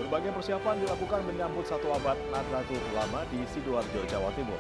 Berbagai persiapan dilakukan menyambut 1 abad Nahdlatul Ulama di Sidoarjo, Jawa Timur.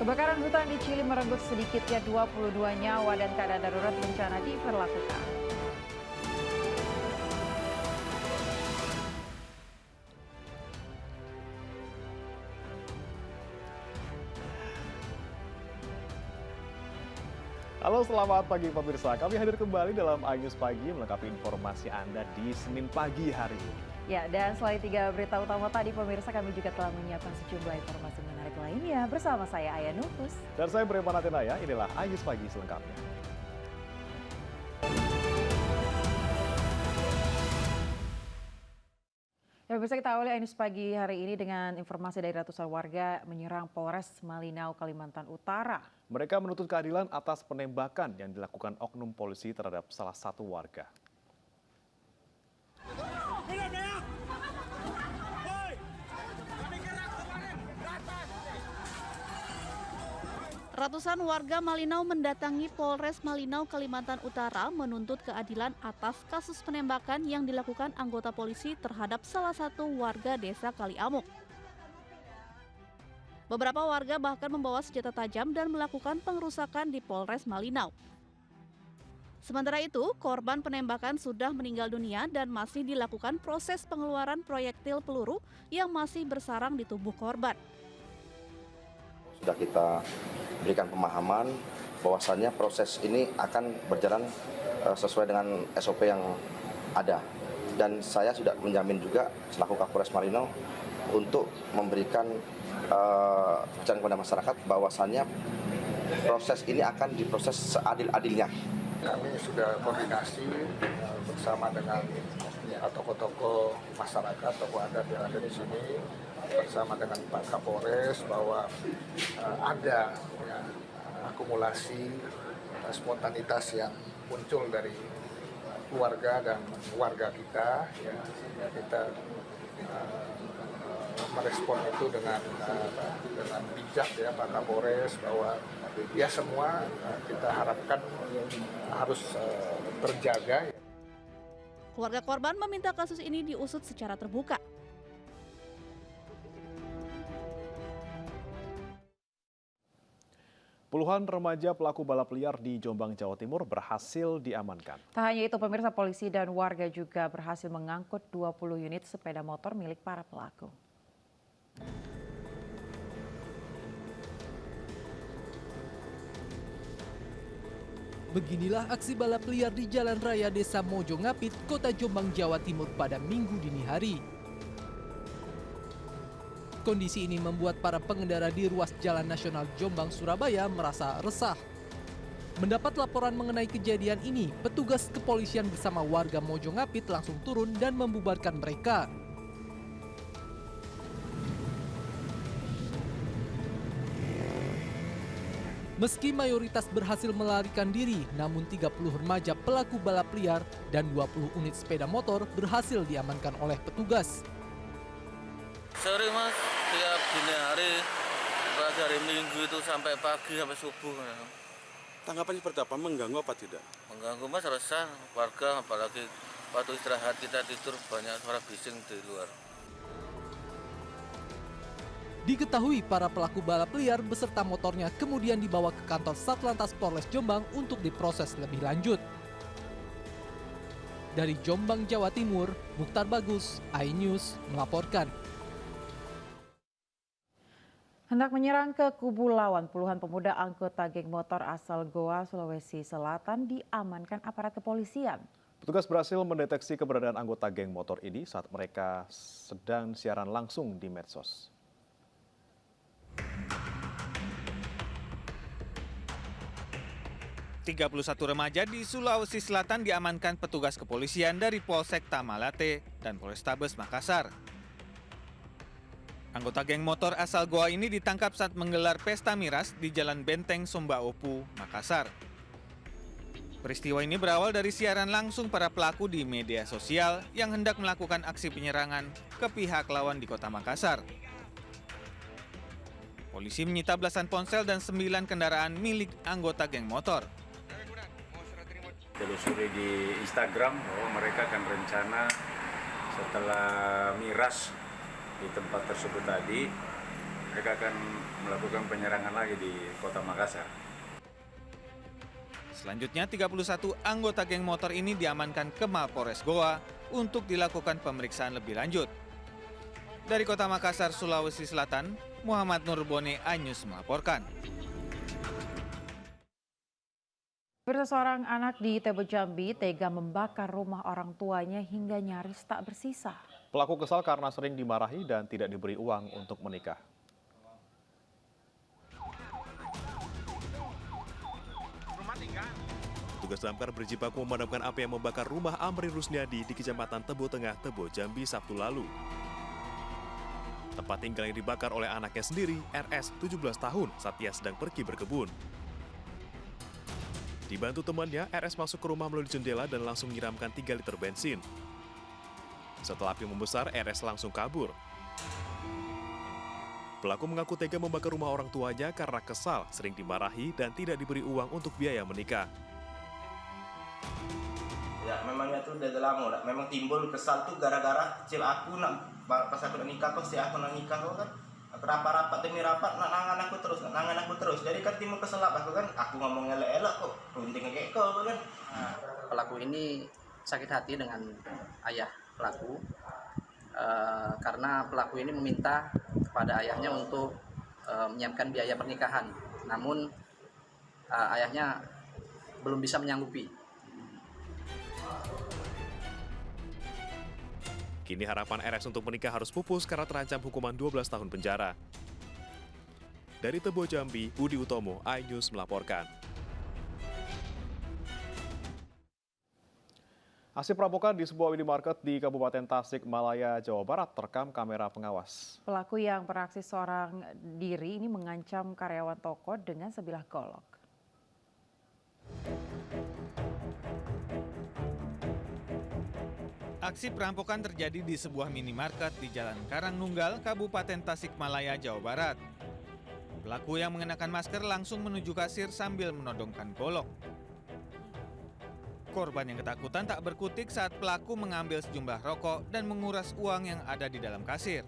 Kebakaran hutan di Chili merenggut sedikitnya 22 nyawa dan keadaan darurat bencana diberlakukan. Halo, selamat pagi pemirsa. Kami hadir kembali dalam iNews Pagi melengkapi informasi Anda di Senin pagi hari ini. Ya, dan selain 3 berita utama tadi, pemirsa kami juga telah menyiapkan sejumlah informasi menarik lainnya bersama saya Aya Nufus. Dan saya Breman Atenaya, inilah iNews Pagi selengkapnya. Ya, bisa kita awali iNews Pagi hari ini dengan informasi dari ratusan warga menyerang Polres Malinau, Kalimantan Utara. Mereka menuntut keadilan atas penembakan yang dilakukan oknum polisi terhadap salah satu warga. Ratusan warga Malinau mendatangi Polres Malinau, Kalimantan Utara menuntut keadilan atas kasus penembakan yang dilakukan anggota polisi terhadap salah satu warga desa Kaliamuk. Beberapa warga bahkan membawa senjata tajam dan melakukan pengerusakan di Polres Malinau. Sementara itu, korban penembakan sudah meninggal dunia dan masih dilakukan proses pengeluaran proyektil peluru yang masih bersarang di tubuh korban. Sudah kita berikan pemahaman bahwasannya proses ini akan berjalan sesuai dengan SOP yang ada. Dan saya sudah menjamin juga selaku Kapolres Malinau untuk memberikan pencerahan kepada masyarakat bahwasannya proses ini akan diproses seadil-adilnya. Kami sudah koordinasi bersama dengan tokoh-tokoh masyarakat, tokoh adat yang ada di sini, bersama dengan Pak Kapolres bahwa ada akumulasi spontanitas yang muncul dari keluarga dan warga kita. Kita merespon itu dengan bijak ya Pak Kapolres, bahwa ya semua kita harapkan harus terjaga. Keluarga korban meminta kasus ini diusut secara terbuka. Puluhan remaja pelaku balap liar di Jombang, Jawa Timur berhasil diamankan. Tak hanya itu, pemirsa, polisi dan warga juga berhasil mengangkut 20 unit sepeda motor milik para pelaku. Beginilah aksi balap liar di Jalan Raya Desa Mojo Ngapit, Kota Jombang, Jawa Timur pada Minggu dini hari. Kondisi ini membuat para pengendara di ruas Jalan Nasional Jombang, Surabaya merasa resah. Mendapat laporan mengenai kejadian ini, petugas kepolisian bersama warga Mojo Ngapit langsung turun dan membubarkan mereka. Meski mayoritas berhasil melarikan diri, namun 30 remaja pelaku balap liar dan 20 unit sepeda motor berhasil diamankan oleh petugas. Sering mas, tiap dini hari, pagi hari Minggu itu sampai pagi, sampai subuh. Tanggapannya seperti apa? Mengganggu apa tidak? Mengganggu mas, resah warga, apalagi waktu istirahat kita tidur banyak suara bising di luar. Diketahui para pelaku balap liar beserta motornya kemudian dibawa ke kantor Satlantas Polres Jombang untuk diproses lebih lanjut. Dari Jombang, Jawa Timur, Mukhtar Bagus, iNews melaporkan. Hendak menyerang ke kubu lawan, puluhan pemuda anggota geng motor asal Goa, Sulawesi Selatan diamankan aparat kepolisian. Petugas berhasil mendeteksi keberadaan anggota geng motor ini saat mereka sedang siaran langsung di medsos. Satu remaja di Sulawesi Selatan diamankan petugas kepolisian dari Polsek Tamalate dan Polrestabes Makassar. Anggota geng motor asal Goa ini ditangkap saat menggelar pesta miras di Jalan Benteng Sombaopu, Makassar. Peristiwa ini berawal dari siaran langsung para pelaku di media sosial yang hendak melakukan aksi penyerangan ke pihak lawan di Kota Makassar. Polisi menyita belasan ponsel dan 9 kendaraan milik anggota geng motor. Telusuri di Instagram bahwa mereka akan rencana setelah miras di tempat tersebut tadi, mereka akan melakukan penyerangan lagi di Kota Makassar. Selanjutnya 31 anggota geng motor ini diamankan ke Mapolres Goa untuk dilakukan pemeriksaan lebih lanjut. Dari Kota Makassar, Sulawesi Selatan, Muhammad Nurbone, iNews melaporkan. Seorang anak di Tebo Jambi tega membakar rumah orang tuanya hingga nyaris tak bersisa. Pelaku kesal karena sering dimarahi dan tidak diberi uang untuk menikah. Petugas damkar berjibaku memadamkan api yang membakar rumah Amri Rusniadi di Kecamatan Tebo Tengah, Tebo Jambi Sabtu lalu. Tempat tinggal yang dibakar oleh anaknya sendiri, RS 17 tahun, saat ia sedang pergi berkebun. Dibantu temannya, RS masuk ke rumah melalui jendela dan langsung menyiramkan 3 liter bensin. Setelah api membesar, RS langsung kabur. Pelaku mengaku tega membakar rumah orang tuanya karena kesal, sering dimarahi dan tidak diberi uang untuk biaya menikah. Ya memangnya tuh udah lama, memang timbul kesal tuh gara-gara kecil aku nak pas aku nak nikah, pasti aku nak nikah kan. Rapat demi rapat nangan aku terus jadi kan timbul kesel aku kan, aku ngomong elok kok runting kayak kau kan. Pelaku ini sakit hati dengan ayah pelaku karena pelaku ini meminta kepada ayahnya untuk menyiapkan biaya pernikahan, namun ayahnya belum bisa menyanggupi. Kini harapan RS untuk menikah harus pupus karena terancam hukuman 12 tahun penjara. Dari Tebo Jambi, Budi Utomo, iNews melaporkan. Aksi perampokan di sebuah minimarket di Kabupaten Tasikmalaya, Jawa Barat terekam kamera pengawas. Pelaku yang beraksi seorang diri ini mengancam karyawan toko dengan sebilah golok. Aksi perampokan terjadi di sebuah minimarket di Jalan Karangnunggal, Kabupaten Tasikmalaya, Jawa Barat. Pelaku yang mengenakan masker langsung menuju kasir sambil menodongkan golok. Korban yang ketakutan tak berkutik saat pelaku mengambil sejumlah rokok dan menguras uang yang ada di dalam kasir.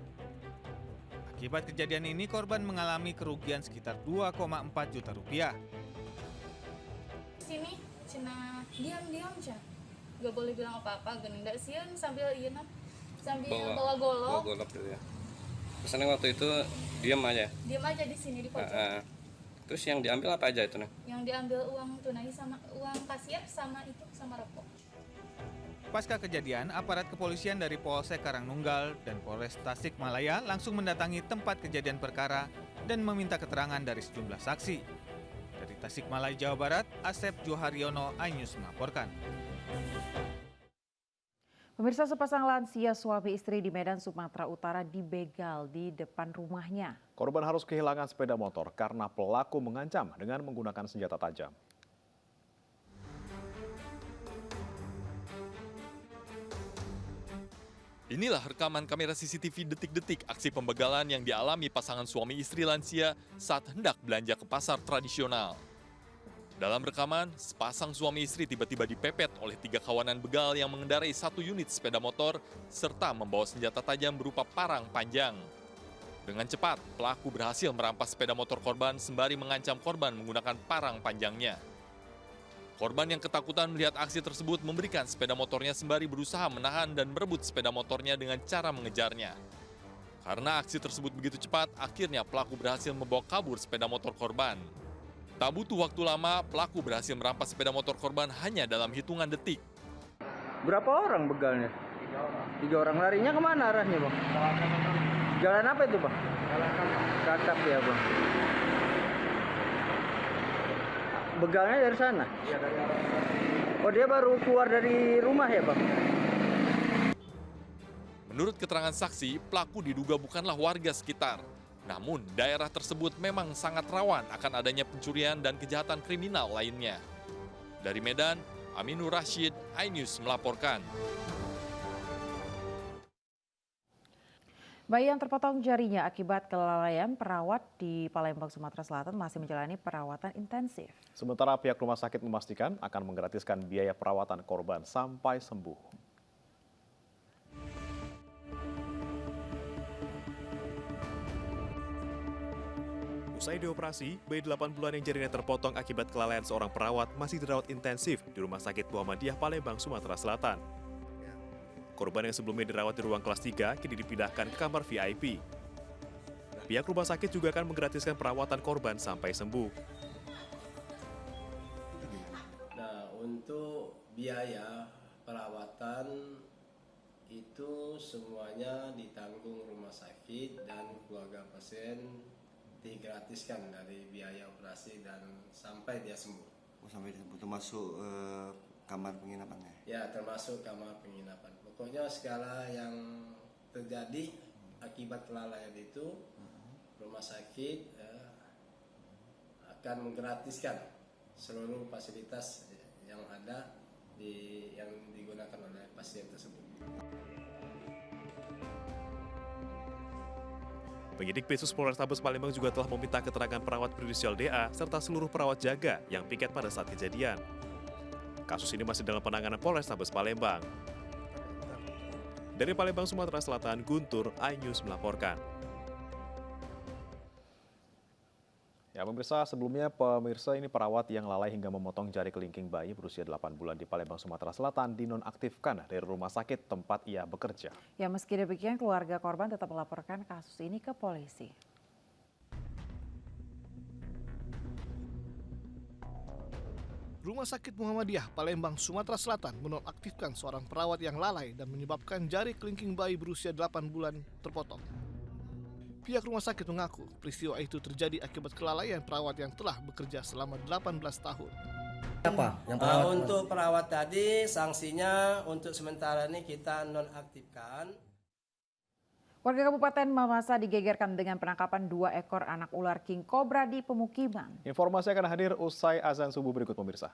Akibat kejadian ini, korban mengalami kerugian sekitar 2,4 juta rupiah. Sini, cina diam cina. Gak boleh bilang apa-apa, genindak sian sambil bawa golok. Bawa golok gitu ya. Pesannya waktu itu diam aja di sini di pojok. Terus yang diambil apa aja itu nih? Yang diambil uang tunai sama uang kasir sama rokok. Pasca kejadian, aparat kepolisian dari Polsek Karangnunggal dan Polres Tasikmalaya langsung mendatangi tempat kejadian perkara dan meminta keterangan dari sejumlah saksi. Dari Tasikmalaya, Jawa Barat, Asep Joharyono, iNews melaporkan. Pemirsa, sepasang lansia suami istri di Medan, Sumatera Utara dibegal di depan rumahnya. Korban harus kehilangan sepeda motor karena pelaku mengancam dengan menggunakan senjata tajam. Inilah rekaman kamera CCTV detik-detik aksi pembegalan yang dialami pasangan suami istri lansia saat hendak belanja ke pasar tradisional. Dalam rekaman, sepasang suami istri tiba-tiba dipepet oleh 3 kawanan begal yang mengendarai 1 unit sepeda motor serta membawa senjata tajam berupa parang panjang. Dengan cepat, pelaku berhasil merampas sepeda motor korban sembari mengancam korban menggunakan parang panjangnya. Korban yang ketakutan melihat aksi tersebut memberikan sepeda motornya sembari berusaha menahan dan merebut sepeda motornya dengan cara mengejarnya. Karena aksi tersebut begitu cepat, akhirnya pelaku berhasil membawa kabur sepeda motor korban. Tak butuh waktu lama, pelaku berhasil merampas sepeda motor korban hanya dalam hitungan detik. Berapa orang begalnya? 3 orang. Larinya kemana arahnya, Bang? Jalan apa itu, Bang? Kakap ya, Bang. Begalnya dari sana? Iya, dari arah. Oh, dia baru keluar dari rumah ya, Bang? Menurut keterangan saksi, pelaku diduga bukanlah warga sekitar. Namun, daerah tersebut memang sangat rawan akan adanya pencurian dan kejahatan kriminal lainnya. Dari Medan, Aminur Rashid, iNews melaporkan. Bayi yang terpotong jarinya akibat kelalaian perawat di Palembang, Sumatera Selatan masih menjalani perawatan intensif. Sementara pihak rumah sakit memastikan akan menggratiskan biaya perawatan korban sampai sembuh. Usai dioperasi, bayi 8 bulan yang jarinya terpotong akibat kelalaian seorang perawat masih dirawat intensif di Rumah Sakit Muhammadiyah Palembang, Sumatera Selatan. Korban yang sebelumnya dirawat di ruang kelas 3 kini dipindahkan ke kamar VIP. Pihak rumah sakit juga akan menggratiskan perawatan korban sampai sembuh. Nah, untuk biaya perawatan itu semuanya ditanggung rumah sakit dan keluarga pasien digratiskan dari biaya operasi dan sampai dia sembuh. Sampai sembuh termasuk kamar penginapannya? Ya, termasuk kamar penginapan. Pokoknya segala yang terjadi akibat kelalaian itu rumah sakit akan menggratiskan seluruh fasilitas yang ada yang digunakan oleh pasien tersebut. Penyidik Pesus Polrestabes Palembang juga telah meminta keterangan perawat berinisial DA serta seluruh perawat jaga yang piket pada saat kejadian. Kasus ini masih dalam penanganan Polrestabes Palembang. Dari Palembang, Sumatera Selatan, Guntur, iNews melaporkan. Ya pemirsa, sebelumnya ini perawat yang lalai hingga memotong jari kelingking bayi berusia 8 bulan di Palembang, Sumatera Selatan dinonaktifkan dari rumah sakit tempat ia bekerja. Ya meski demikian keluarga korban tetap melaporkan kasus ini ke polisi. Rumah Sakit Muhammadiyah Palembang, Sumatera Selatan menonaktifkan seorang perawat yang lalai dan menyebabkan jari kelingking bayi berusia 8 bulan terpotong. Pihak rumah sakit mengaku peristiwa itu terjadi akibat kelalaian perawat yang telah bekerja selama 18 tahun. Untuk perawat tadi sanksinya untuk sementara ini kita nonaktifkan. Warga Kabupaten Mamasa digegerkan dengan penangkapan 2 ekor anak ular king cobra di pemukiman. Informasi akan hadir usai azan subuh berikut pemirsa.